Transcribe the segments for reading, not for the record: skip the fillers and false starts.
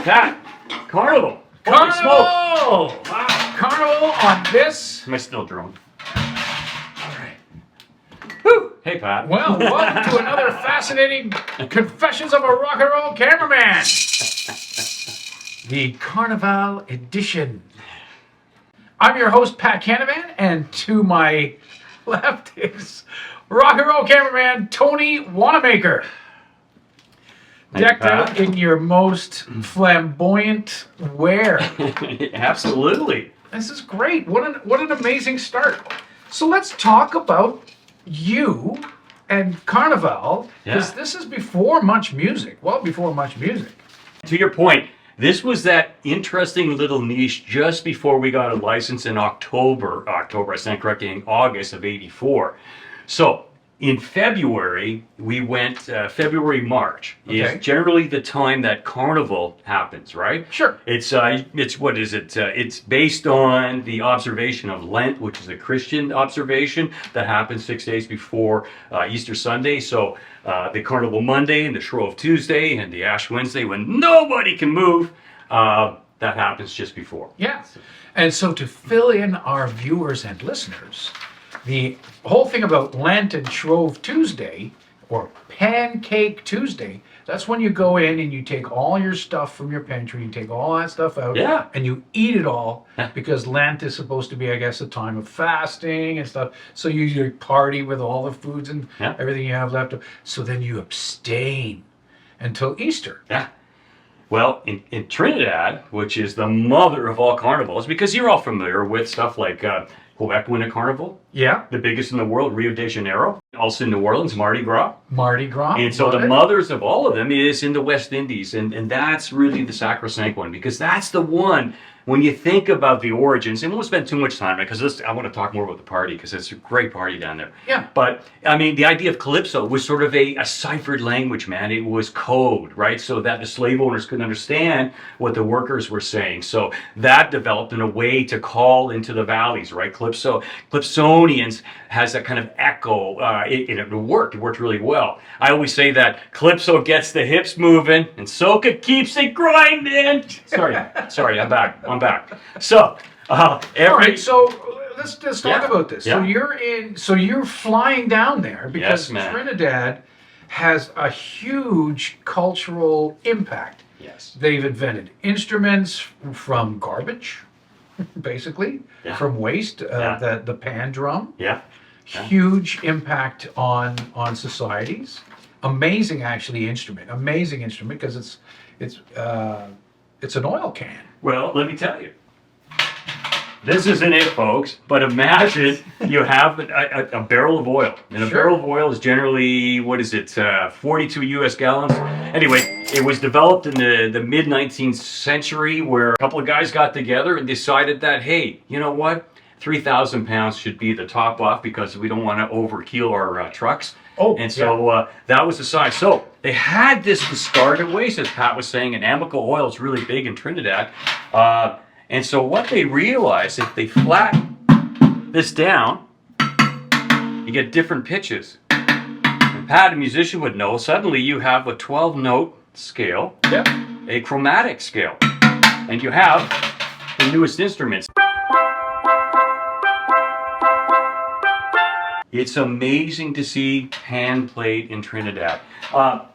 Pat, Carnival! Carnival! Wow. Carnival on this. Am I still drunk? Alright. Woo. Hey, Pat. Well, welcome to another fascinating Confessions of a Rock and Roll Cameraman. The Carnival edition. I'm your host, Pat Cameraman, and to my left is rock and roll cameraman Tony Wanamaker. Decked out in your most flamboyant wear. Absolutely. This is great. What an amazing start. So let's talk about you and Carnival, because this is before much music. Well, before much music. To your point, this was that interesting little niche just before we got a license in October, I stand corrected, in August of '84. So in February, we went, February-March is generally the time that Carnival happens, right? Sure. It's what is it? It's based on the observation of Lent, which is a Christian observation that happens 6 days before Easter Sunday. So the Carnival Monday and the Shrove Tuesday and the Ash Wednesday, when nobody can move, that happens just before. Yeah. And so to fill in our viewers and listeners, the whole thing about Lent and Shrove Tuesday, or Pancake Tuesday, that's when you go in and you take all your stuff from your pantry, you take all that stuff out, and you eat it all, because Lent is supposed to be, I guess, a time of fasting and stuff. So you usually party with all the foods and everything you have left. So then you abstain until Easter. Yeah. Well, in Trinidad, which is the mother of all carnivals, because you're all familiar with stuff like Quebec Winter Carnival. Yeah. The biggest in the world, Rio de Janeiro. Also in New Orleans, Mardi Gras. Mardi Gras. And so the mothers of all of them is in the West Indies. And that's really the sacrosanct one, because that's the one, when you think about the origins, and we won't spend too much time, because I want to talk more about the party, because it's a great party down there. Yeah. But, I mean, the idea of Calypso was sort of a ciphered language, man. It was code, right? So that the slave owners couldn't understand what the workers were saying. So that developed in a way to call into the valleys, right? Calypsonians has that kind of echo. It worked. It worked really well. I always say that Calypso gets the hips moving, and Soca keeps it grinding. Sorry, I'm back. So, all right. So let's talk about this. Yeah. So you're flying down there because Yes, Trinidad has a huge cultural impact. Yes. They've invented instruments from garbage, basically, from waste. The pan drum. Yeah. Huge impact on societies. Amazing instrument because it's an oil can. Well, let me tell you. This isn't it, folks, but imagine you have a barrel of oil. And a barrel of oil is generally, 42 US gallons. Anyway, it was developed in the mid-19th century, where a couple of guys got together and decided that, hey, you know what? 3,000 pounds should be the top off, because we don't want to overkill our trucks. That was the size. So they had this discarded waste, as Pat was saying, and Amoco oil is really big in Trinidad. And so what they realized, if they flatten this down, you get different pitches. And Pat, a musician, would know, suddenly you have a 12-note scale, a chromatic scale, and you have the newest instruments. It's amazing to see pan played in Trinidad.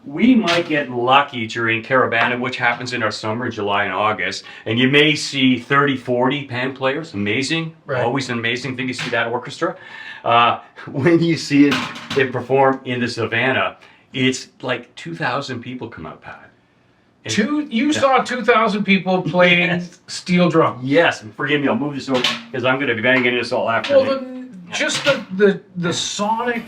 We might get lucky during Caravana, which happens in our summer, July and August, and you may see 30, 40 pan players. Amazing. Right. Always an amazing thing to see that orchestra. When you see it perform in the Savannah, it's like 2,000 people come out, Pat. You saw 2,000 people playing steel drums. Yes, and forgive me, I'll move this over, because I'm going to be banging into this all afternoon. Just the sonic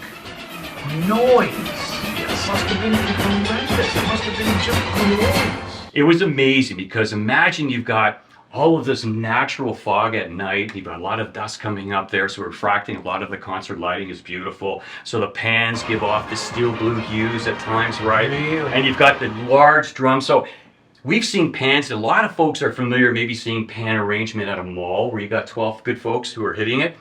noise. It must have been horrendous. It must have been just glorious. It was amazing, because imagine you've got all of this natural fog at night. You've got a lot of dust coming up there, so refracting. A lot of the concert lighting is beautiful. So the pans give off the steel blue hues at times, right? Really? And you've got the large drums. So we've seen pans. A lot of folks are familiar maybe seeing pan arrangement at a mall where you got 12 good folks who are hitting it.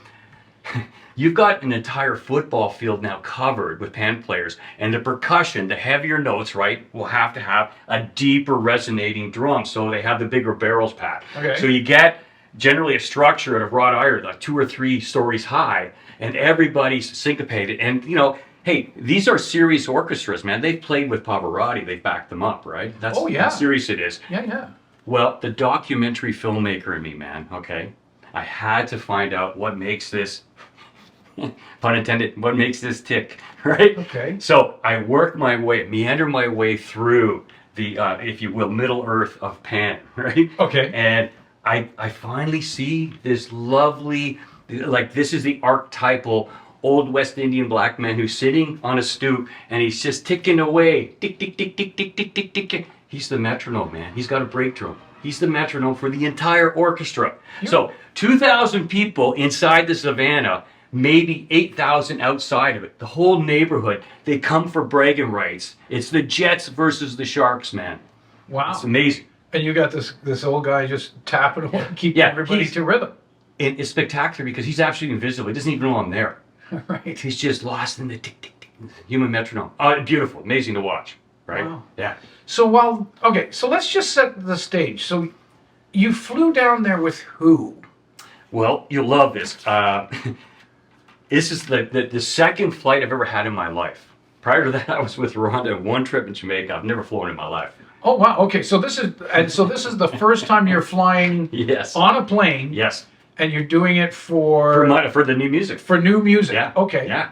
you've got an entire football field now covered with pan players, and the percussion, the heavier notes, right, will have to have a deeper resonating drum, so they have the bigger barrels, Pat. Okay. So you get generally a structure of wrought iron, like 2 or 3 stories high, and everybody's syncopated. And you know, hey, these are serious orchestras, man. They've played with Pavarotti. They've backed them up, right? That's Oh, yeah. how serious it is. Yeah, yeah. Well, the documentary filmmaker in me, man, okay, I had to find out what makes this, pun intended, what makes this tick, right? Okay. So I worked my way, meandered my way through the, if you will, Middle Earth of Pan, right? Okay. And I finally see this lovely, like this is the archetypal old West Indian black man who's sitting on a stoop and he's just ticking away, tick, tick, tick, tick, tick, tick, tick, tick, tick. He's the metronome, man. He's got a break drum. He's the metronome for the entire orchestra. So 2,000 people inside the savannah, maybe 8,000 outside of it. The whole neighborhood, they come for bragging rights. It's the Jets versus the Sharks, man. Wow. It's amazing. And you got this old guy just tapping away, keeping Yeah, everybody to rhythm. It's spectacular because he's absolutely invisible. He doesn't even know I'm there. Right. He's just lost in the tick, tick, tick, human metronome. Beautiful, amazing to watch, right? Wow. Yeah. So so let's just set the stage. So you flew down there with who? Well, you'll love this. This is the second flight I've ever had in my life. Prior to that, I was with Rhonda on one trip in Jamaica. I've never flown in my life. Oh wow. Okay. So this is the first time you're flying Yes. on a plane. Yes. And you're doing it for For the new music. for new music. Yeah. Okay. Yeah.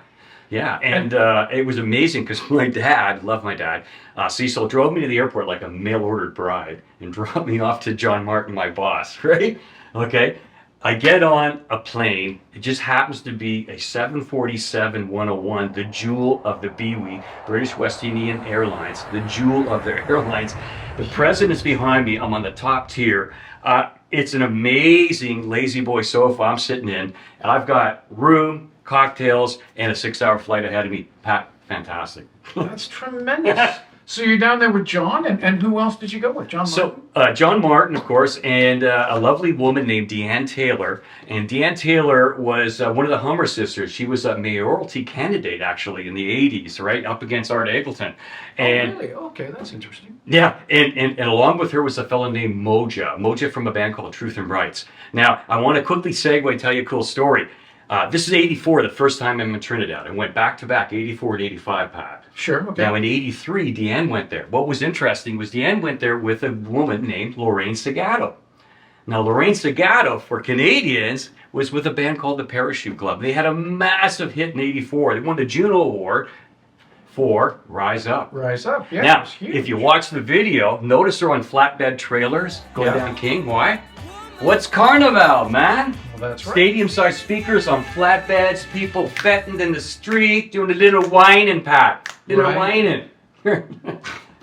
Yeah. And it was amazing because my dad, love my dad, Cecil, drove me to the airport like a mail-ordered bride and dropped me off to John Martin, my boss, right? Okay. I get on a plane. It just happens to be a 747-101, the jewel of the BWI, British West Indian Airlines, the jewel of their airlines. The president's behind me. I'm on the top tier. It's an amazing lazy boy sofa I'm sitting in, and I've got room, cocktails, and a 6-hour flight ahead of me. Pat, fantastic. That's tremendous. So you're down there with John, and who else did you go with? John Martin? So John Martin, of course, and a lovely woman named Deanne Taylor. And Deanne Taylor was one of the Hummer sisters. She was a mayoralty candidate, actually, in the 80s, right, up against Art Eggleton. And, oh, really? Okay, that's interesting. Yeah, and along with her was a fellow named Moja from a band called Truth and Rights. Now, I want to quickly segue, tell you a cool story. This is 84, the first time I'm in Trinidad. I went back-to-back, 84 and 85, Pat. Sure, okay. Now, in 83, Deanne went there. What was interesting was Deanne went there with a woman named Lorraine Segato. Now, Lorraine Segato, for Canadians, was with a band called the Parachute Club. They had a massive hit in 84. They won the Juno Award for Rise Up. Rise Up, yeah. Now, it was huge. if you watch the video, notice they're on flatbed trailers going down King. Why? What's Carnival, man? Well, that's right. Stadium-sized speakers on flatbeds, people fetting in the street, doing a little whining, Pat. Little whining.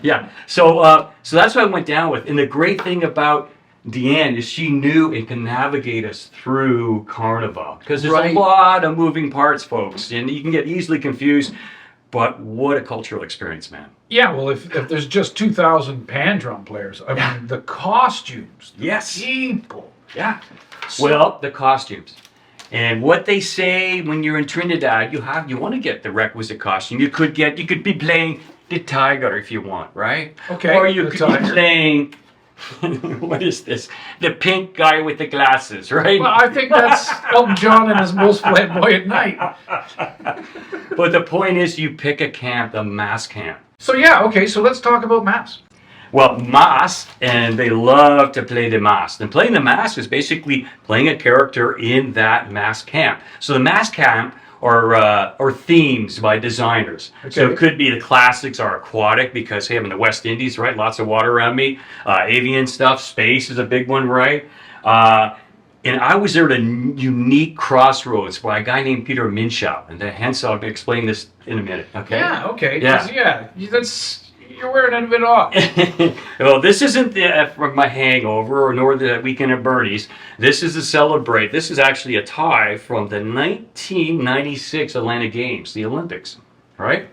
Yeah. So that's what I went down with. And the great thing about Deanne is she knew and can navigate us through Carnival. Because there's a lot of moving parts, folks. And you can get easily confused. But what a cultural experience, man. Yeah, well, if there's just 2,000 pan drum players, I mean, the costumes, Yes. people. Yeah. Well, the costumes. And what they say when you're in Trinidad, you want to get the requisite costume. You could be playing the tiger if you want, right? Okay. Or you could be playing what is this? The pink guy with the glasses, right? Well, I think that's Elton John in his most flamboyant night. But the point is you pick a camp, the mass camp. So yeah, okay, so let's talk about mass. Well, mass, and they love to play the mass. And playing the mass is basically playing a character in that mass camp. So the mass camp are themes by designers. Okay. So it could be the classics are aquatic because, hey, I'm in the West Indies, right? Lots of water around me. Avian stuff, space is a big one, right? And I was there at a unique crossroads by a guy named Peter Minshall. And hence I'll explain this in a minute, okay? Yeah, okay. Yeah. You're wearing a bit off. Well, this isn't from my hangover nor the weekend at Bernie's. This is to celebrate. This is actually a tie from the 1996 Atlanta Games, the Olympics, right?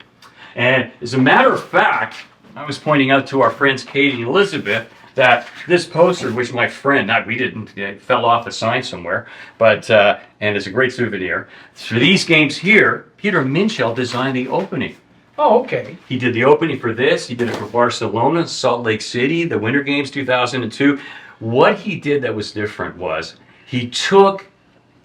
And as a matter of fact, I was pointing out to our friends Katie and Elizabeth that this poster, which my friend, not we didn't, it fell off a sign somewhere, but and it's a great souvenir. For these games here, Peter Minshall designed the opening. Oh, okay. He did the opening for this. He did it for Barcelona, Salt Lake City, the Winter Games 2002. What he did that was different was he took,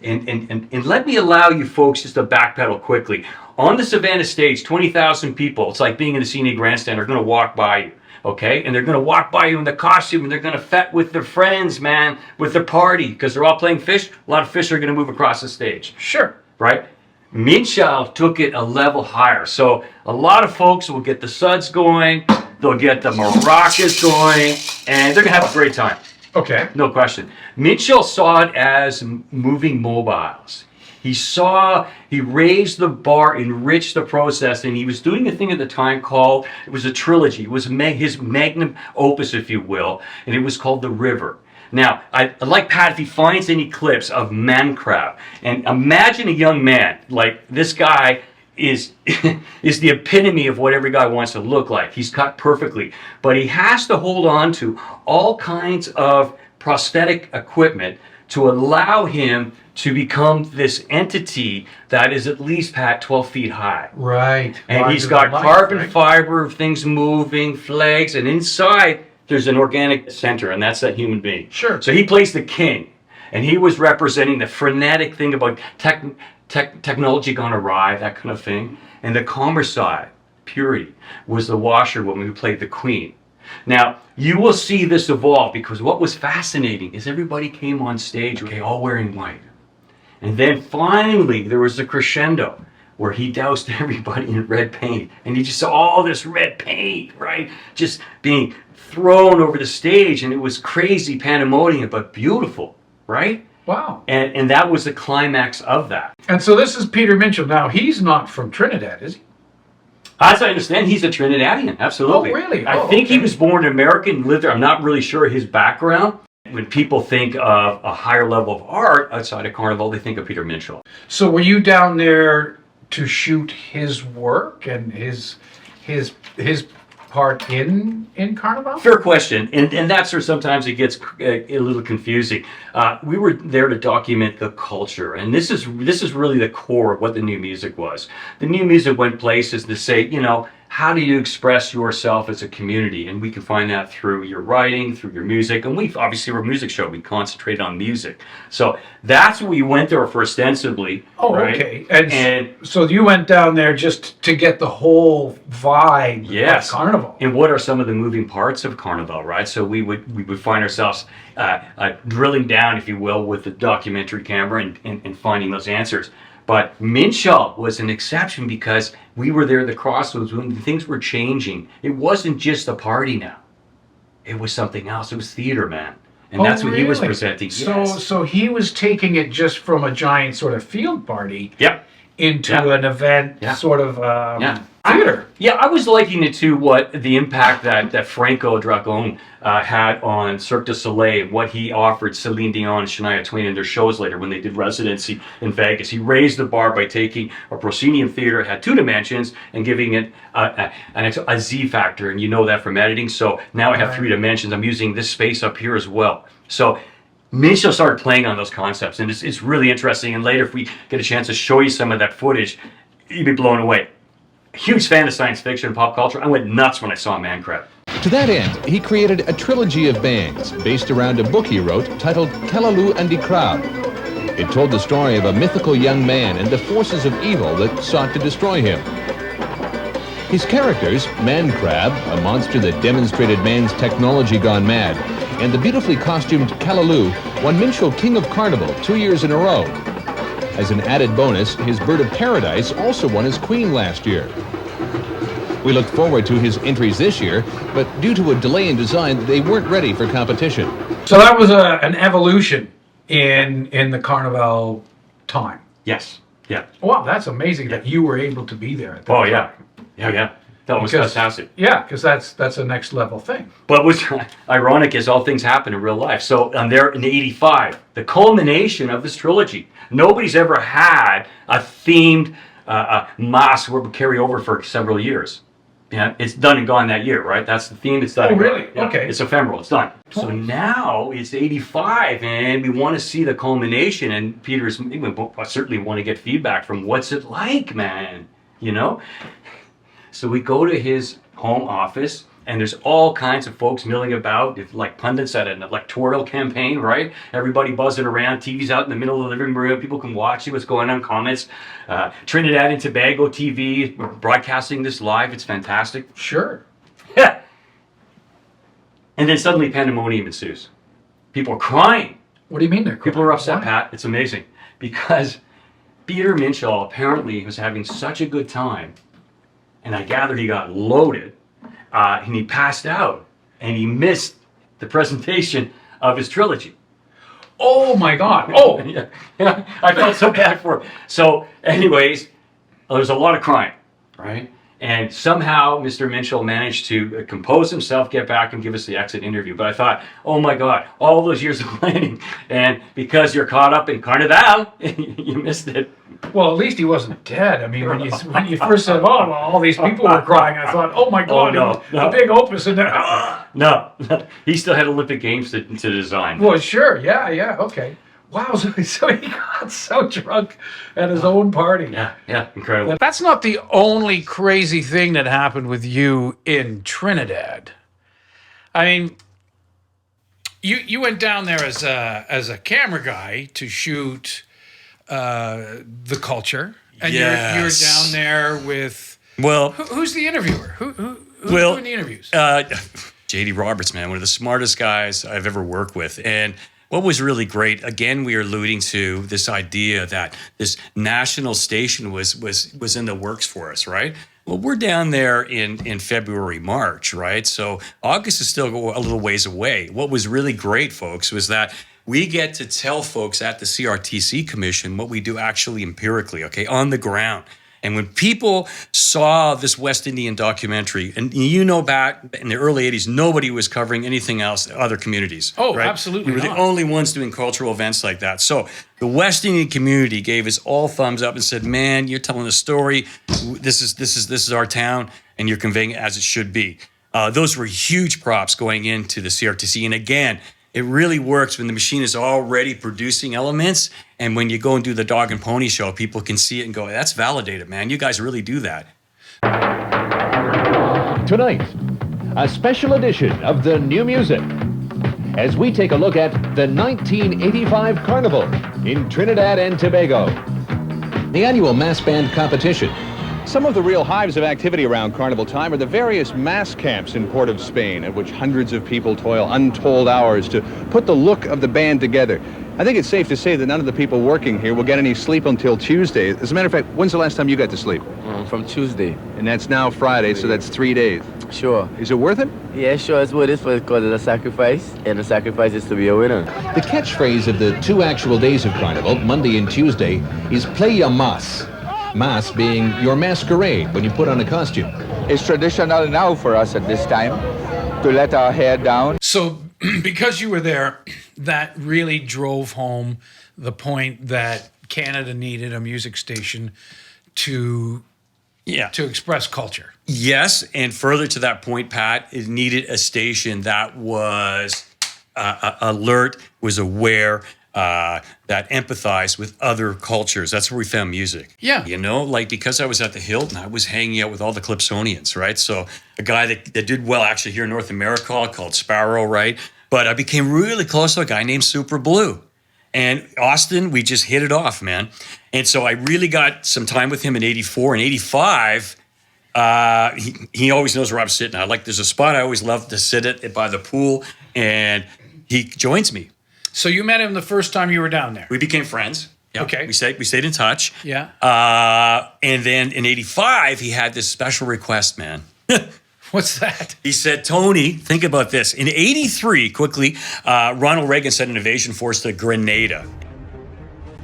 and let me allow you folks just to backpedal quickly. On the Savannah stage, 20,000 people, it's like being in the CNE Grandstand, are going to walk by you, okay? And they're going to walk by you in the costume, and they're going to fet with their friends, man, with their party, because they're all playing fish. A lot of fish are going to move across the stage. Sure. Right? Minshall took it a level higher. So a lot of folks will get the suds going, they'll get the maracas going, and they're going to have a great time. Okay. No question. Minshall saw it as moving mobiles. He raised the bar, enriched the process, and he was doing a thing at the time called, it was a trilogy. It was his magnum opus, if you will, and it was called The River. Now, I'd like Pat if he finds any clips of man crab, and imagine a young man, like this guy is the epitome of what every guy wants to look like. He's cut perfectly, but he has to hold on to all kinds of prosthetic equipment to allow him to become this entity that is at least, Pat, 12 feet high. Right. And he's got carbon fiber, things moving, flags, and inside there's an organic center, and that's that human being. Sure. So he plays the king, and he was representing the frenetic thing about technology gone awry, that kind of thing. And the calmer side, purity, was the washerwoman who played the queen. Now, you will see this evolve, because what was fascinating is everybody came on stage, okay, all wearing white. And then finally, there was a crescendo where he doused everybody in red paint. And you just saw all this red paint, right, just being thrown over the stage. And it was crazy pandemonium, but beautiful, right? Wow. And that was the climax of that. And so this is Peter Minshall. Now, he's not from Trinidad, is he? As I understand, he's a Trinidadian, absolutely. Oh, really? I think he was born American, lived there. I'm not really sure his background. When people think of a higher level of art outside of Carnival, they think of Peter Minshall. So were you down there to shoot his work and his part in Carnival? Fair question, and that's where sometimes it gets a little confusing. We were there to document the culture, and this is really the core of what the new music was. The new music went places to say, you know, how do you express yourself as a community? And we can find that through your writing, through your music, and we obviously were a music show. We concentrate on music, so that's what we went there for ostensibly. Oh, right? Okay. And so you went down there just to get the whole vibe of Carnival. And what are some of the moving parts of Carnival, right? So we would find ourselves drilling down, if you will, with the documentary camera and finding those answers. But Minshall was an exception because we were there at the crossroads when things were changing. It wasn't just a party now. It was something else. It was theater, man. And that's what he was presenting. So he was taking it just from a giant sort of field party into an event sort of theater. Yeah, I was likening it to what the impact that Franco Dragone had on Cirque du Soleil, what he offered Celine Dion and Shania Twain in their shows later when they did residency in Vegas. He raised the bar by taking a proscenium theater, had 2 dimensions, and giving it a Z factor, and you know that from editing. So now I have 3 dimensions. I'm using this space up here as well. So Minshall started playing on those concepts, and it's really interesting. And later, if we get a chance to show you some of that footage, you'd be blown away. Huge fan of science fiction and pop culture. I went nuts when I saw Man Crab. To that end, he created a trilogy of bands based around a book he wrote titled Kalaloo and the Crowd. It told the story of a mythical young man and the forces of evil that sought to destroy him. His characters, Man Crab, a monster that demonstrated man's technology gone mad, and the beautifully costumed Kalaloo won Minshall King of Carnival 2 years in a row. As an added bonus, his Bird of Paradise also won as Queen last year. We look forward to his entries this year, but due to a delay in design, they weren't ready for competition. So that was an evolution in the Carnival time. Yes. Yeah. Wow, that's amazing that you were able to be there at that time. Yeah. That was fantastic. Yeah, because that's a next level thing. But what's ironic is all things happen in real life. So I'm there in '85, the culmination of this trilogy. Nobody's ever had a themed mask where we carry over for several years. Yeah, it's done and gone that year, right? That's the theme. It's done. Oh, and gone. really? Yeah, Okay. It's ephemeral. It's done. So now it's 85, and we want to see the culmination. And Peter's certainly want to get feedback from what's it like, man. You know. So we go to his home office, and there's all kinds of folks milling about, like pundits at an electoral campaign, right? Everybody buzzing around, TV's out in the middle of the living room, people can watch, see what's going on, comments. Trinidad and Tobago TV broadcasting this live, it's fantastic. Sure. And then suddenly pandemonium ensues. People are crying. What do you mean they're crying? People are upset, Why? Pat. It's amazing. Because Peter Minshall apparently was having such a good time, and I gathered he got loaded, and he passed out, and he missed the presentation of his trilogy. Oh my God. Oh, yeah, I felt so bad for him. So, anyways, there's a lot of crying, right? And somehow Mr. Minshall managed to compose himself, get back, and give us the exit interview. But I thought, oh my God, all those years of planning, and because you're caught up in Carnival, you missed it. well, at least he wasn't dead. I mean, when you first said, oh, well, all these people were crying, I thought, oh my God, no. a big opus in there. No, he still had Olympic Games to design. Well, sure. Yeah. Okay. Wow. So he got so drunk at his own party. Yeah, incredible. That's not the only crazy thing that happened with you in Trinidad. I mean, you went down there as a camera guy to shoot the culture, and you're down there with who's the interviewer? Who's doing the interviews? JD Roberts, man, one of the smartest guys I've ever worked with. And what was really great, again, we are alluding to this idea that this national station was in the works for us, right? Well, we're down there in February, March, right? So August is still a little ways away. What was really great, folks, was that we get to tell folks at the CRTC Commission what we do actually empirically, okay, on the ground. And when people saw this West Indian documentary, and you know back in the early 80s, nobody was covering anything else, other communities. Oh, right? absolutely We were not. the only ones doing cultural events like that. So the West Indian community gave us all thumbs up and said, man, you're telling a story. This is our town, and you're conveying it as it should be. Those were huge props going into the CRTC. And again, it really works when the machine is already producing elements, and when you go and do the dog and pony show, people can see it and go, that's validated, man. You guys really do that. Tonight, a special edition of the new music as we take a look at the 1985 Carnival in Trinidad and Tobago. The annual mass band competition. Some of the real hives of activity around Carnival time are the various mass camps in Port of Spain, at which hundreds of people toil untold hours to put the look of the band together. I think it's safe to say that none of the people working here will get any sleep until Tuesday. As a matter of fact, when's the last time you got to sleep? From Tuesday. And that's now Friday, so that's 3 days. Sure. Is it worth it? Yeah, sure, it's worth it because of the sacrifice, and the sacrifice is to be a winner. The catchphrase of the 2 actual days of Carnival, Monday and Tuesday, is play your mas. Mas being your masquerade when you put on a costume. It's traditional now for us at this time to let our hair down. So because you were there, that really drove home the point that Canada needed a music station to express culture. Yes, and further to that point, Pat, it needed a station that was alert, was aware, that empathized with other cultures. That's where we found music. Yeah. You know, like because I was at the Hilton, I was hanging out with all the Clipsonians, right? So a guy that did well actually here in North America called Sparrow, right? But I became really close to a guy named Super Blue. And Austin, we just hit it off, man. And so I really got some time with him in 84 and 85. He always knows where I'm sitting. There's a spot I always love to sit at by the pool, and he joins me. So you met him the first time you were down there. We became friends. Yeah. Okay. We stayed in touch. Yeah. And then in 85, he had this special request, man. What's that? He said, Tony, think about this. In 83, quickly, Ronald Reagan sent an invasion force to Grenada.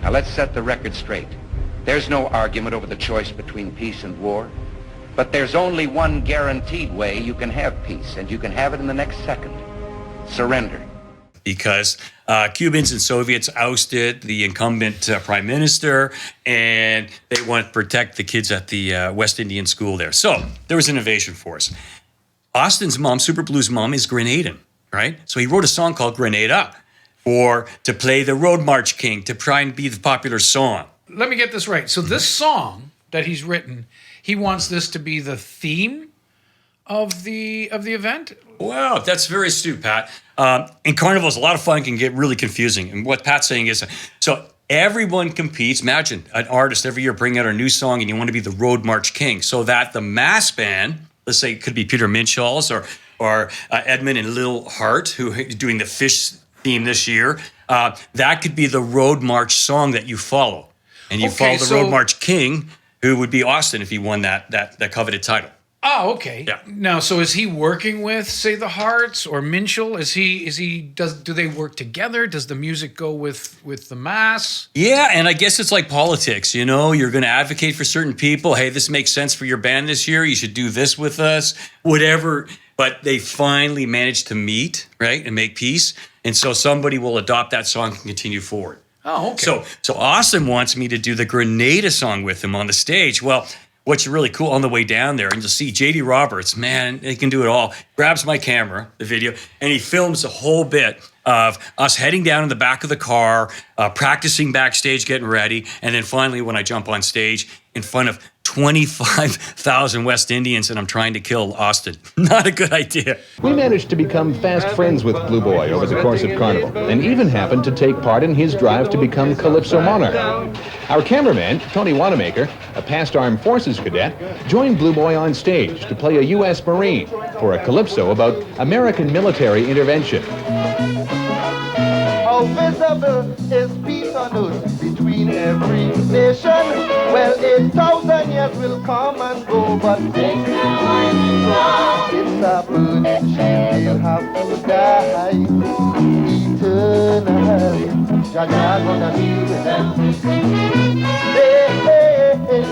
Now let's set the record straight. There's no argument over the choice between peace and war, but there's only one guaranteed way you can have peace, and you can have it in the next second. Surrender. because Cubans and Soviets ousted the incumbent prime minister, and they want to protect the kids at the West Indian school there. So there was an invasion force. Austin's mom, Super Blues' mom, is Grenadian, right? So he wrote a song called Grenada to play the Road March King, to try and be the popular song. Let me get this right. So this song that he's written, he wants this to be the theme of the event? Wow, that's very astute, Pat. And carnivals, a lot of fun, can get really confusing. And what Pat's saying is, so everyone competes. Imagine an artist every year bringing out a new song, and you want to be the Road March King, so that the mass band, let's say it could be Peter Minshall's or Edmund and Lil Hart, who are doing the fish theme this year, that could be the Road March song that you follow. And you follow the Road March King, who would be Austin if he won that coveted title. Oh, okay. Yeah. Now, so is he working with, say, the Hearts or Minshall? Do they work together? Does the music go with the mass? Yeah, and I guess it's like politics, you know, you're going to advocate for certain people. Hey, this makes sense for your band this year. You should do this with us, whatever. But they finally managed to meet, right, and make peace. And so somebody will adopt that song and continue forward. Oh, okay. So Austin wants me to do the Grenada song with him on the stage. Well, what's really cool on the way down there, and you'll see J.D. Roberts, man, he can do it all, grabs my camera, the video, and he films a whole bit of us heading down in the back of the car, practicing backstage, getting ready, and then finally when I jump on stage in front of 25,000 West Indians and I'm trying to kill Austin. Not a good idea. We managed to become fast friends with Blue Boy over the course of Carnival, and even happened to take part in his drive to become Calypso Monarch. Our cameraman, Tony Wanamaker, a past Armed Forces cadet, joined Blue Boy on stage to play a U.S. Marine for a calypso about American military intervention. How visible is peace on earth between every nation? Well, 8,000 years will come and go, but it's a burden shame they'll have to die eternally. Jaja gonna be with them. Hey, hey, hey.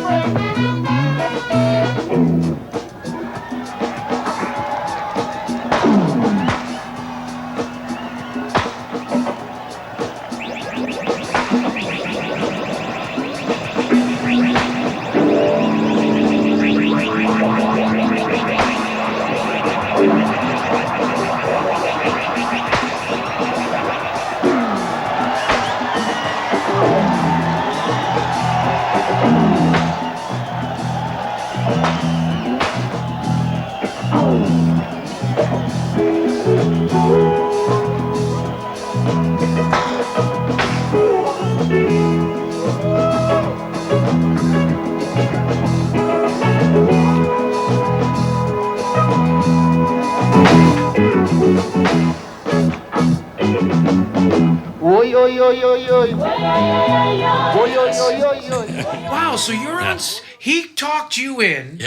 Wow, so you're on. He talked you in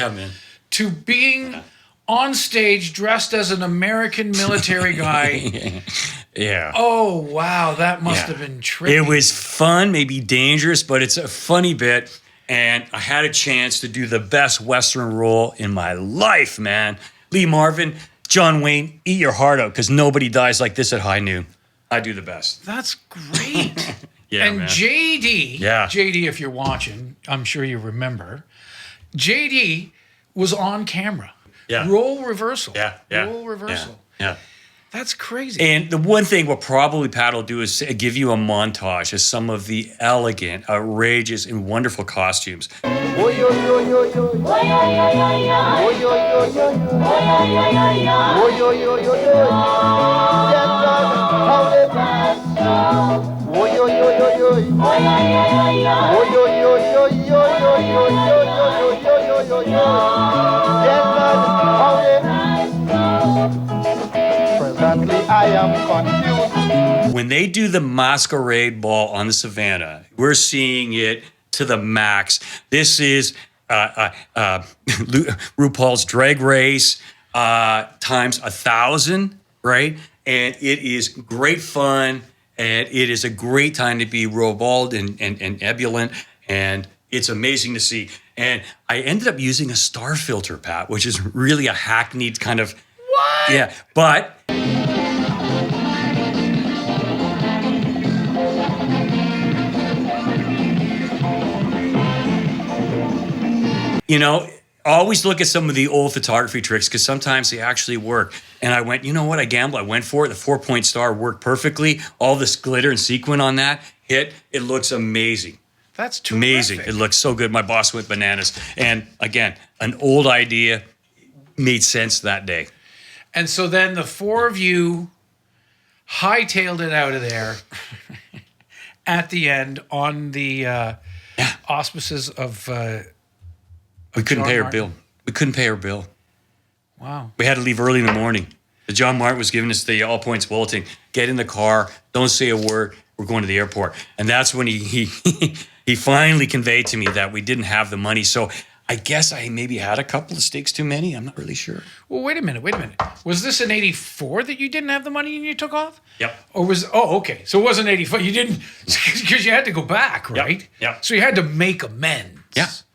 to being on stage dressed as an American military guy. Yeah. Oh, wow, that must have been tricky. It was fun, maybe dangerous, but it's a funny bit. And I had a chance to do the best Western role in my life, man. Lee Marvin, John Wayne, eat your heart out, because nobody dies like this at high noon. I do the best. That's great. Yeah, and man. JD, if you're watching, I'm sure you remember, JD was on camera. Yeah. Role reversal. Yeah. Role reversal. Yeah. That's crazy. And the one thing what probably Pat will do is give you a montage of some of the elegant, outrageous, and wonderful costumes. Presently, I am confused. When they do the masquerade ball on the Savannah, we're seeing it to the max. This is RuPaul's Drag Race times 1,000, right? And it is great fun, and it is a great time to be ribald and ebullient, and it's amazing to see. And I ended up using a star filter, Pat, which is really a hackneyed kind of... What? Yeah, but you know, always look at some of the old photography tricks because sometimes they actually work. And I went, you know what? I gambled. I went for it. The 4-point star worked perfectly. All this glitter and sequin on that hit. It looks amazing. That's terrific. Amazing. It looks so good. My boss went bananas. And again, an old idea made sense that day. And so then the four of you hightailed it out of there at the end on the auspices of we couldn't John pay our Martin. bill. We couldn't pay our bill. Wow. We had to leave early in the morning. John Martin was giving us the all points bulletin. Get in the car. Don't say a word. We're going to the airport. And that's when he finally conveyed to me that we didn't have the money. So I guess I maybe had a couple of steaks too many. I'm not really sure. Well, wait a minute. Was this in 84 that you didn't have the money and you took off? Yep. Or okay. So it wasn't 84. You didn't, because you had to go back, right? Yep. So you had to make amends.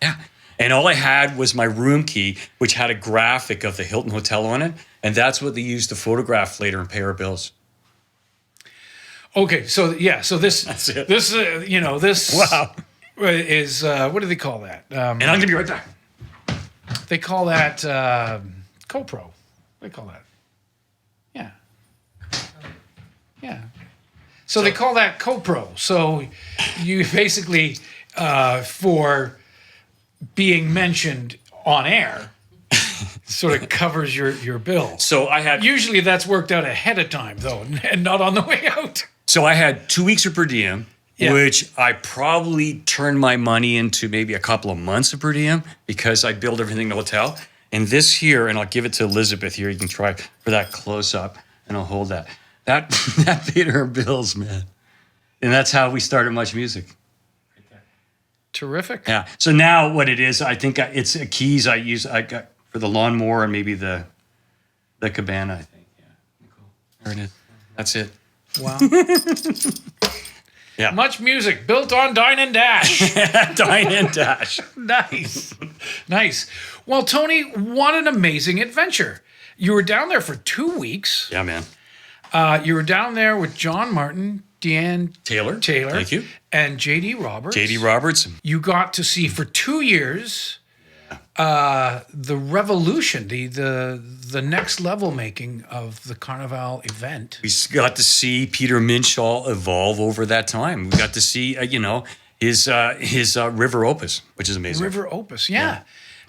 Yeah. And all I had was my room key, which had a graphic of the Hilton Hotel on it. And that's what they used to photograph later and pay our bills. Okay. So this, That's it. this Wow. is, what do they call that? And I'm going to be right back. They call that CoPro. They call that. Yeah. Yeah. So they call that CoPro. So you basically, for being mentioned on air, sort of covers your bill. So I had Usually that's worked out ahead of time, though, and not on the way out. So I had 2 weeks of per diem, which I probably turned my money into maybe a couple of months of per diem because I billed everything in the hotel. And this here, and I'll give it to Elizabeth here. You can try for that close up, and I'll hold that. That paid our bills, man. And that's how we started Much Music. Terrific. Yeah. So now what it is, I think it's keys I got for the lawnmower and maybe the cabana, I think. Yeah. Cool. There it is. That's it. Wow. Yeah. Much Music, built on Dine and Dash. Dine and Dash. Nice. Well, Tony, what an amazing adventure. You were down there for 2 weeks. Yeah, man. You were down there with John Martin, Deanne Taylor. Thank you. And J.D. Roberts. J.D. Roberts. You got to see for 2 years the revolution, the next level making of the Carnival event. We got to see Peter Minshall evolve over that time. We got to see, his River Opus, which is amazing. River Opus, yeah.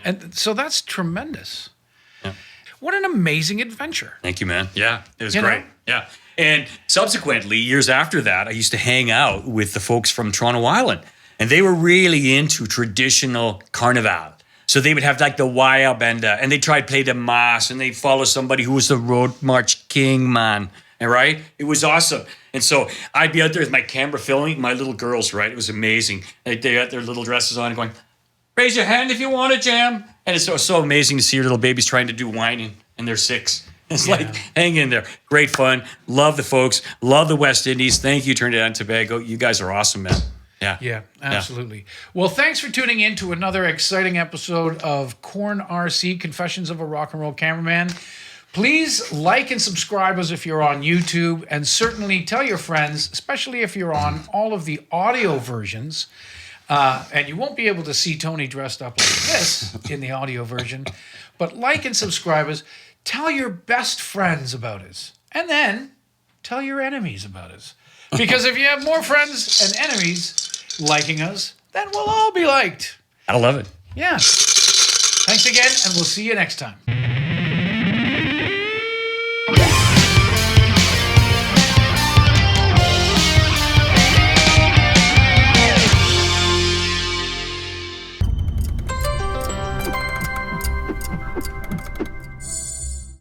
And so that's tremendous. Yeah. What an amazing adventure. Thank you, man. Yeah, it was You great. know? Yeah. And subsequently, years after that, I used to hang out with the folks from Toronto Island, and they were really into traditional Carnival. So they would have like the wire bender, and they try to play the mass, and they follow somebody who was the road march king, man. And right? It was awesome. And so I'd be out there with my camera filming my little girls, right? It was amazing. They got their little dresses on and going, raise your hand if you want to jam. And it's so amazing to see your little babies trying to do whining, and they're 6. It's like, hang in there. Great fun. Love the folks. Love the West Indies. Thank you, Trinidad and Tobago. You guys are awesome, man. Yeah, absolutely. Well, thanks for tuning in to another exciting episode of Corn RC, Confessions of a Rock and Roll Cameraman. Please like and subscribe us if you're on YouTube, and certainly tell your friends, especially if you're on all of the audio versions. And you won't be able to see Tony dressed up like this in the audio version, but like and subscribe us. Tell your best friends about us, and then tell your enemies about us. Because if you have more friends and enemies liking us, then we'll all be liked. I love it. Yeah. Thanks again, and we'll see you next time.